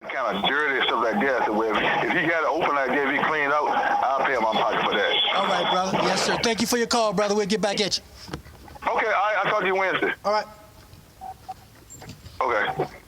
kind of dirty and stuff like that. So if he got it open like that, if he cleaned out, I'll pay him my pocket for that. All right, brother. Yes, sir. Thank you for your call, brother. We'll get back at you. Okay, I'll talk to you Wednesday. All right. Okay.